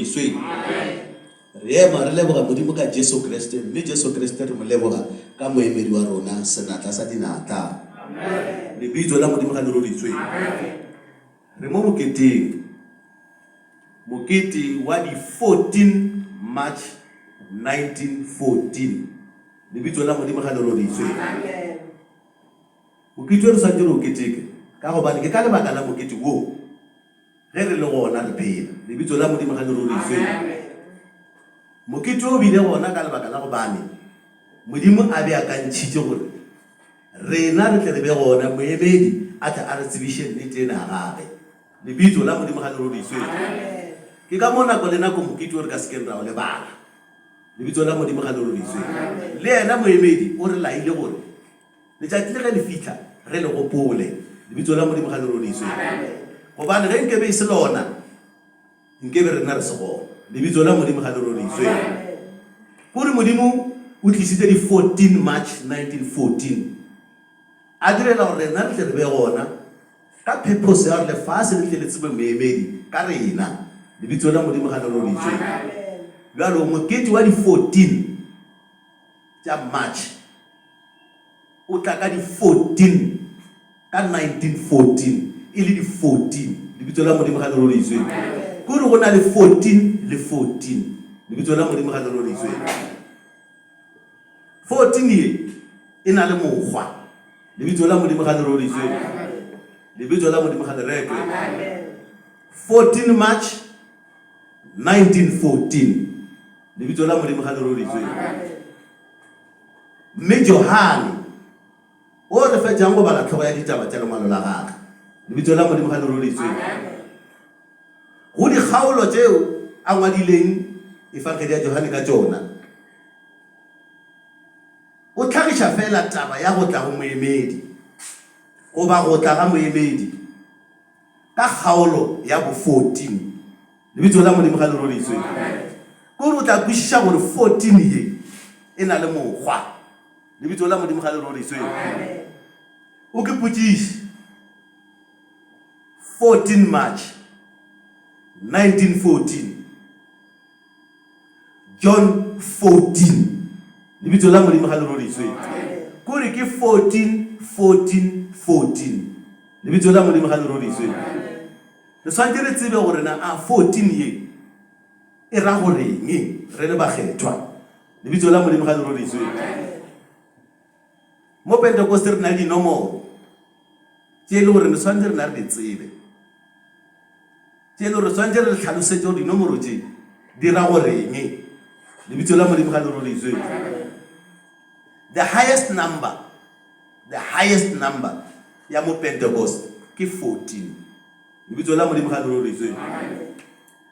iswe re ma re leboga modimo ka Jesu Kriste mme Jesu Kriste re mo leboga ka moemedi wa rona senatla sa dinatla le bitso la modimo ga le iswe re mo mokete wa di 14 March 1914 le bitso la modimo ga le iswe mokete re sa dire o keteke ka go bana ke ka lebaka la mokete wo ge re le gona re phela le bitso la modimo ga le iswe mokete o bile gona ka lebaka la go bane modimo a be a ka ntshitse gore rena re tle re be gona moemedi a tla a re tsebishe nnete ena gagwe le bitso la modimo ga le iswe ke ka mo nako le nako mokete o re ka sekeng ra o lebala le bitso la modimo ga le iswe le ena moemedi o re laile gore letšatši le ge le fitlha re le gopole le bitso la modimo ga le iswe gobane ge nkebe e se lona nkebe rena re se gona le bitso la modimo ga le iswe gore modimo o tlisitse di 14 March 1914 a direla gore rena re tle re be gona ka purpose ya gore lefase le tle le tsebe moemedi ka rena le bitso la modimo ga le iswe bjalo mokete wa di 14 tša March o tla ka di 14 ka 1914 e le di 14 le bitso la modimo ga le iswe gore go na le 14 le 14 le bitso la modimo ga le iswe 14 ye e na le mokgwa le bitso la modimo ga le iswe le bitso la modimo ga le reke 14 March 1914 le bitso la modimo ga le iswe mme Johane o re fetjang go bala tlhogo ya ditaba tša lengwalo la gagwe le bitso la modimo ga le iswe go dikgaolo tšeo a ngwadileng efangedi ya Johane ka tšona o tlhagiša fela taba ya go tla go moemedi goba go tla ga moemedi ka kgaolo ya bo 14 le bitso la modimo ga le iswe kore o tla kwešiša gore 14 ye e na le mokgwa le bitso la modimo ga le iswe o ke potšiše 14 March 1914 John 14 le bitso la modimo ga le iswe kore ke 14 le bitso la modimo ga le iswe re swantse re tsebe gore na a 14 ye e ra goreng re le bakgethwa le bitso la modimo ga le iswe mo Pentecoste re na le dinomoro tše e le gore re swantse re na re di tsebe tše e le gore swantse re tlhalosetse gore dinomoro tše di ra goreng le bitso la modimo ga le iswe the highest number ya mo Pentecost ke 14 le bitso la modimo ga le iswe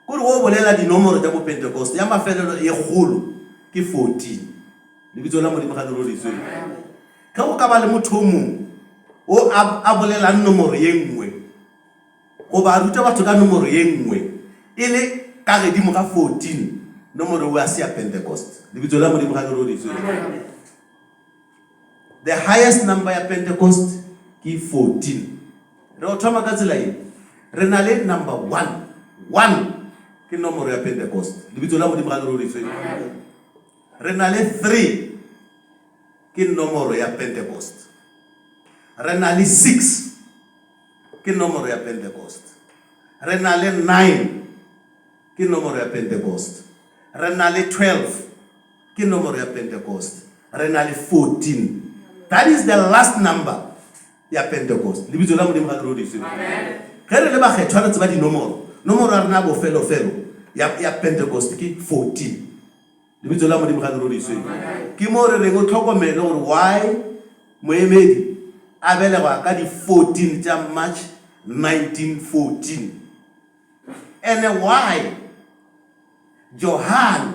kore go bolela dinomoro tša mo Pentecost ya mafelelo e kgolo ke 14 le bitso la modimo ga le iswe ka go ka ba le motho mongwe o a bolela nomoro ye nngwe goba a ruta batho ka nomoro ye nngwe e le ka godimo ga 14 nomoro o a se ya Pentecost le bitso la modimo ga le iswe the highest number ya Pentecost ke 14 re o thoma ka tsela e re na le number 1 ke nomoro ya Pentecost le bitso la modimo ga le iswe re na le 3 ke nomoro ya Pentecost re na le 6 ke nomoro ya Pentecost re na le 9 ke nomoro ya Pentecost re na le 12 ke nomoro ya Pentecost re na le 14 that is the last number ya Pentecost le bitso la modimo ga le iswe ge re le bakgethwa re tseba dinomoro nomoro ya rena bofelo ya Pentecost ke 14 le bitso la modimo ga le iswe ke mo re reng o tlhokomele gore why moemedi a belegwa ka di 14 tša March 1914 and why Johane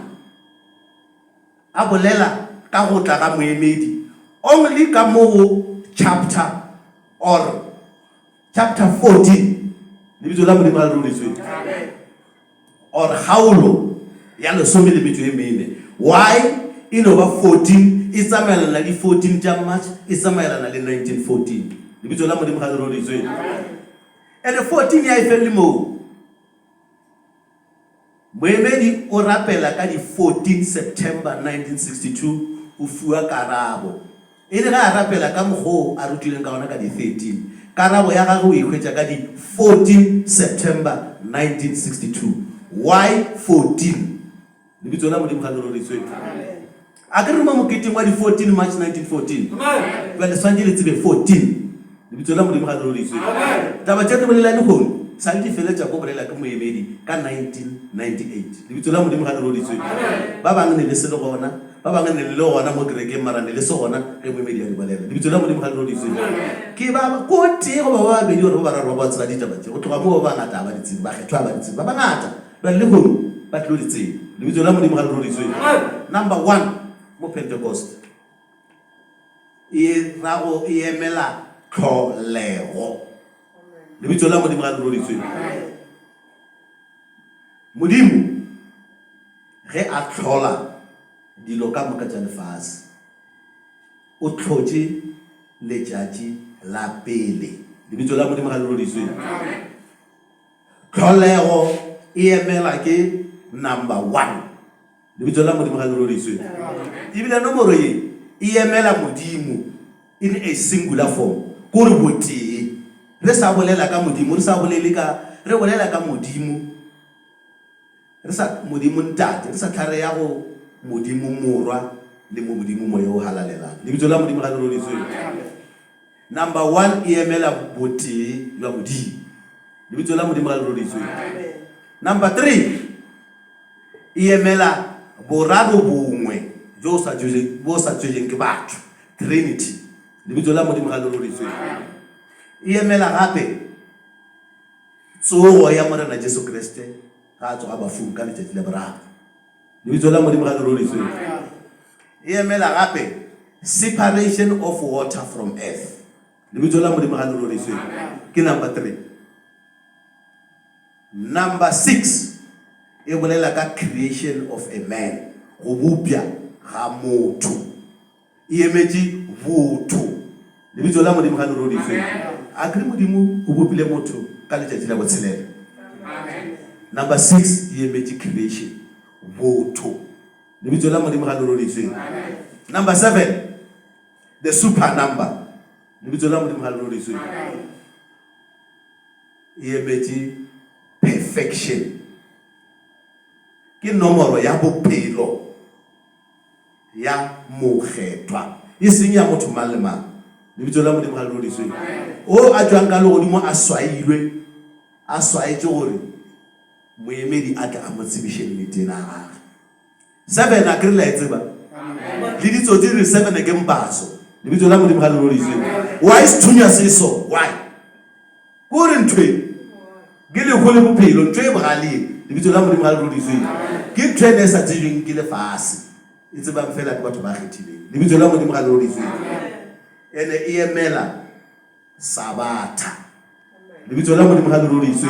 a bolela ka go tla ga moemedi only ka mo chapter 14 le bitso la modimo ga le iswe or kgaolo ya lesome le metšo e mene why in over 14 e tsamaelana le 14 tša March e tsamaelana le 1914 le bitso la modimo ga le iswe and 14 ya e felle moo Moemedi o rapela ka di 14 September 1962 o fuwa karabo. E le ga a rapela ka mokgwa a rutileng ka ona ka di 13. Karabo ya gagwe o ikhwetša ka di 14 September 1962. Why 14? Lebitso la Modimo ga le roritswe. A ke re mo moketeng wa di 14 March 1914. Ba le swantse le tsebe 14. Lebitso la Modimo ga le roritswe. Taba tša ke bolela le hone. Sa di feletša go bolela ke moemedi ka 1998. Lebitso la Modimo ga le roritswe. Ba bang ne le se le gona, ba bang ne le gona mo kerekeng mara ne le se gona ge moemedi a di bolela. Lebitso la Modimo ga le roritswe. Ke ba ko tee go ba babedi gore ba bararo ba tseba ditaba tše go tloga moo ba ngata ba ditsebe ba kgethwa ba ditsebe ba bangata ba le hone ba tlo ditsebe. Lebitso la Modimo ga le roritswe. Number 1 mo Pentecost e rago e emela tlholego. Lebitso la Modimo ga le roritswe. Modimo ge a tlhola dilo ka moka tša lefase o tlhotše letšatši la pele. Lebitso la Modimo ga le roritswe. Tlholego e emela ke number 1. Lebitso la Modimo ga le roritswe. Ebile nomoro ye e emela Modimo in a singular form. Kore botee. Re sa bolela ka Modimo, re sa bolele ka re bolela ka Modimo. Re sa Modimo ntate, re sa tlhare ya go Modimo morwa le mo Modimo moya o halalelang. Lebitso la Modimo ga le roritswe. Number 1 e emela botee jwa Modimo. Lebitso la Modimo ga le roritswe. Number 3 e emela boraro bongwe jo sa tsweleng ke batho, Trinity. Lebitso la Modimo ga le roritswe. E emela gape tsogo ya morena Jesu Kriste ga a tsoga bafung ka letšatši la boraro. Lebitso la Modimo ga le roritswe. E emela gape separation of water from earth. Lebitso la Modimo ga le roritswe. Ke number 3. Number 6 e bolela ka creation of a man, go bopya ga motho. E emetše botho. Lebitso la Modimo ga le roritswe. A ke Modimo o bopile motho ka letšatši la botshelela. Number 6 e emetše creation, botho. Lebitso la Modimo ga le roritswe. Number 7 the super number. Lebitso la Modimo ga le roritswe. E emetše perfection. Ke nomoro ya bophelo ya mokgethwa, e seng ya motho mang le mang. Lebitso la Modimo ga le roritswe. O a tswang ka legodimo a swailwe, a swaetše gore moemedi a tla a mo tsebiše nnete ena gage. 7 a ke re la e tseba le ditsotsi re 7 ke mpaso. Lebitso la Modimo ga le roritswe. Why is thunya se so? Why? Kore ntwe ke le go le bophelo ntwe e bogaleng. Lebitso la Modimo ga le roritswe. Ke ntwe sa tsejweng ke lefase, e tsebang fela ke batho ba kgethileng. Lebitso la Modimo ga le roritswe. Ene e emela Sabatha. Lebitso la Modimo ga le roritswe.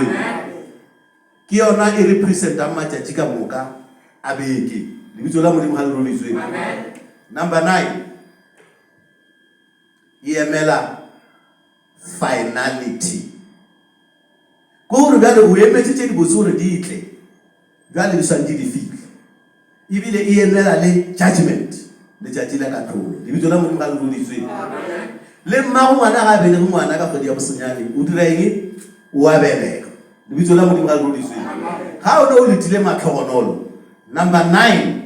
Ke yona e representa matšatši ka moka a beke. Lebitso la Modimo ga le roritswe. Number 9 e emela finality. Gore bjale o emetše tše di botse gore di tle, bjale di swantše di fihle. Ebile e emela le judgment, letšatši la katlholo. Lebitso la Modimo ga le roritswe. Le mmago ngwana ga a belege ngwana ka kgwedi ya bosenyane o dira eng? O a belega. Lebitso la Modimo ga le roritswe. Ga o ne o letile matlhogonolo, number 9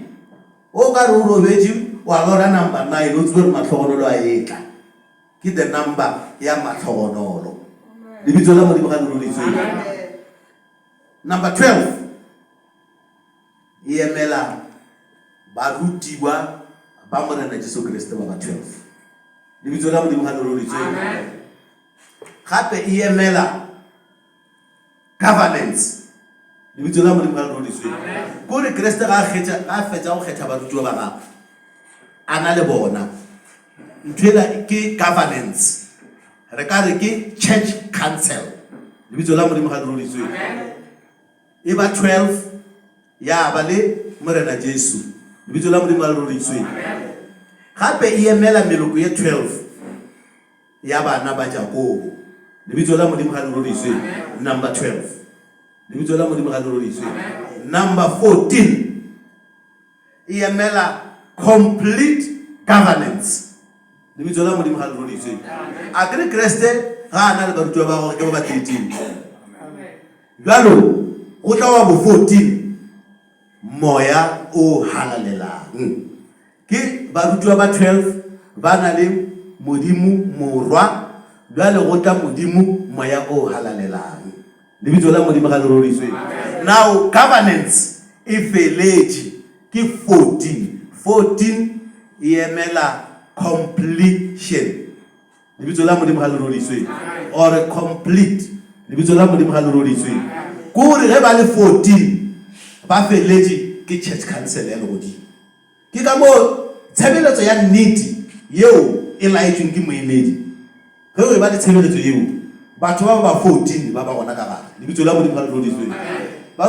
o ka re o robetše wa lora number 9 o tsebe gore matlhogonolo a etla. Ke the number ya matlhogonolo. Lebitso la Modimo ga le roritswe. Number 12 e emela barutiwa ba morena Jesu Kriste ba 12. Lebitso la Modimo ga le roritswe. Gape e emela governance. Lebitso la Modimo ga le roritswe. Kore Kriste ga a fetša go kgetha barutiwa ba gagwe a na le bona. Ntwela ke governance, re ka re ke church council. Lebitso la Modimo ga le roritswe. E ba 12 ya ba le morena Jesu. Lebitso la Modimo ga le roritswe. Gape e emela meloko ye 12 ya bana ba Jakobo. Lebitso la Modimo ga le roritswe. Number 12. Lebitso la Modimo ga le roritswe. number 14 e emela complete governance. Lebitso la Modimo ga le rodiswe. A ke Kriste ga ana le barutwa ba gore ke ba 13. Jalo go tla wa bo 14 moya o halalelang. Ke barutwa ba 12 ba na le Modimo morwa, jalo go tla Modimo moya o halalelang. Lebitso la Modimo ga le rodiswe. Now governance e feletse ke 14 e emela completion. Lebitso la Modimo ga le rodiswe. Or complete. Lebitso la Modimo ga le rodiswe. Kore ge ba le 14 ba feletse ke church council ya lodi. Ke ka mo tshebeletso ya nnete yeo e laetsweng ke moemedi. Ge re ba le tshebeletso yeo, batho ba 14 ba ba gona ka gare. Lebitso la Modimo ga le rodiswe. Ba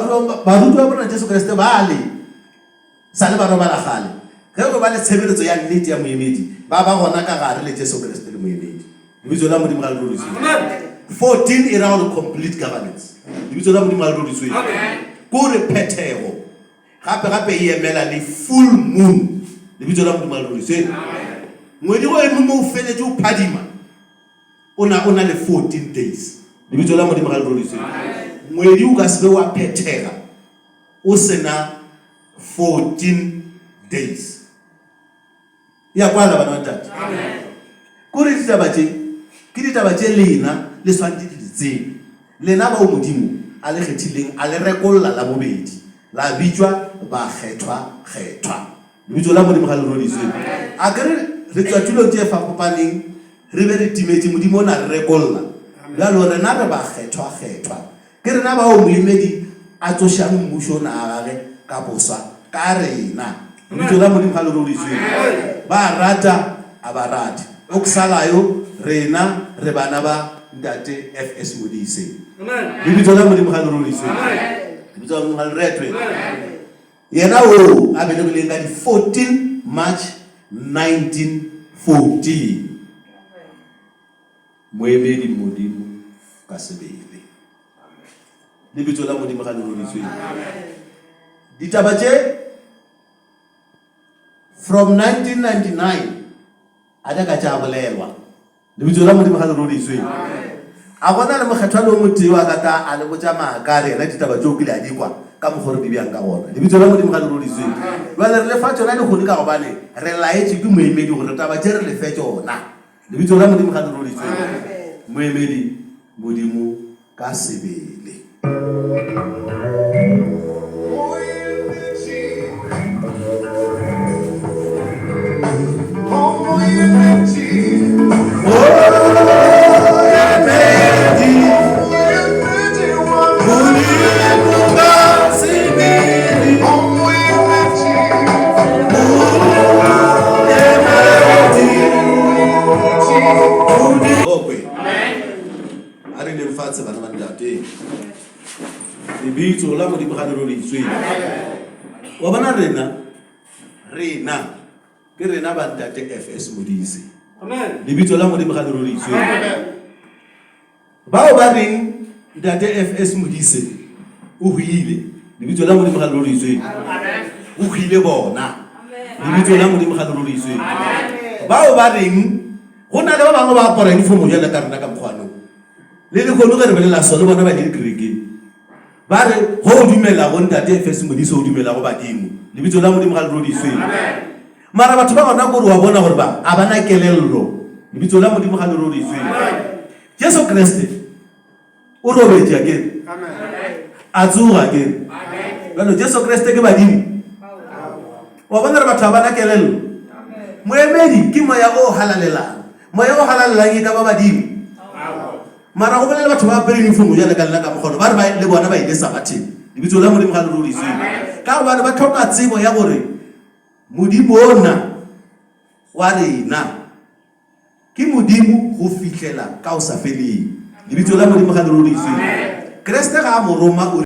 rutwa bona Jesu Kriste ba le sa le ba robala gale. Ge re ba le tshebeletso ya nnete ya moemedi, ba ba gona ka gare le Jesu Kriste le moemedi. Lebitso la Modimo ga le rodiswe. 14 e ra go complete governance. Lebitso la Modimo ga le rodiswe. Ko re phethego gape e emela le full moon. Lebitso la Modimo ga le rodiswe. Ngwedi go eno mo feletse o phadima ona le 14 days. Lebitso la Modimo ga le rodiswe. Ngwedi o ka se wa phethega o sena 14 days. Ya kwala bana ba tata. Ko re ditaba tse lena le swantse di tsebe. Lena ba o Modimo a le kgethileng a le rekolla la bobedi. La bitswa ba kgethwa. Lebitso la Modimo ga le rodiswe. A ke re tswa tulong tse fapopaneng re be re timetse Modimo ona re rekolla. Jalo rena re ba kgethwa. Ke rena ba o moemedi a tsoshang mmusho na gage ka boswa ka rena. Lebitso la Modimo ga le rodiswe. Ba rata a ba rata. O kusalayo rena re bana ba Ntate FS Modise. Lebitso la Modimo ga le rodiswe. Lebitso la Modimo ga le retwe. Yena o a belegileng ka di 14 March 1914. Moemedi Modimo ka sebele. Lebitso la Modimo ga le rodiswe. Ditaba tse from 1999 ada ka tsa bolelwa. Lebitso la Modimo ga le rodiswe. A bona le mokgethwa le motho wa ka ta a le botsa makare re ditaba tse o kile a di kwa ka mogore di biang ka bona. Lebitso la Modimo ga le rodiswe. Ba le le fa tsona le go di ka go bane re laetse ke moemedi gore taba tse re le fe tsona. Lebitso la Modimo ga le rodiswe. Moemedi Modimo ka sebele. Lebitso la Modimo ga le rodiswe. Wa bona rena ke rena ba Ntate FS Modise. Amen. Lebitso la Modimo ga le rodiswe. Bao ba reng Ntate FS Modise o huile. Lebitso la Modimo ga le rodiswe. Amen. O huile bona. Lebitso la Modimo ga le rodiswe. Amen. Bao ba reng go na le ba bangwe ba apara uniform ya le ka rena ka mkhwano. Le le go lo re belela solo bona ba di kereke. Ba re ho dumela go Ntate FS Modise o dumela go badimo. Lebitso la Modimo ga le rodiswe. Amen. Mara batho ba gona go re wa bona gore ba a bana kelello. Lebitso la Modimo ga le rodiswe. Amen. Jesu Kriste o robetse akere. Amen. A tsoga akere. Amen. Bana Jesu Kriste ke badimo. Wa bona re batho ba bana kelello. Amen. Moemedi ke moya o halalelang. Moya o halalelang e ka ba badimo. Mara go bolela batho ba apere uniform ya le ka nna ka mogolo ba re ba le bona ba ile sabatheng. Lebitso la Modimo ga le rodiswe. Ka ba ba tlhoka tsebo ya gore Modimo ona wa rena ke Modimo go fitlela ka o sa feleng. Lebitso la Modimo ga le rodiswe. Kriste ga mo Roma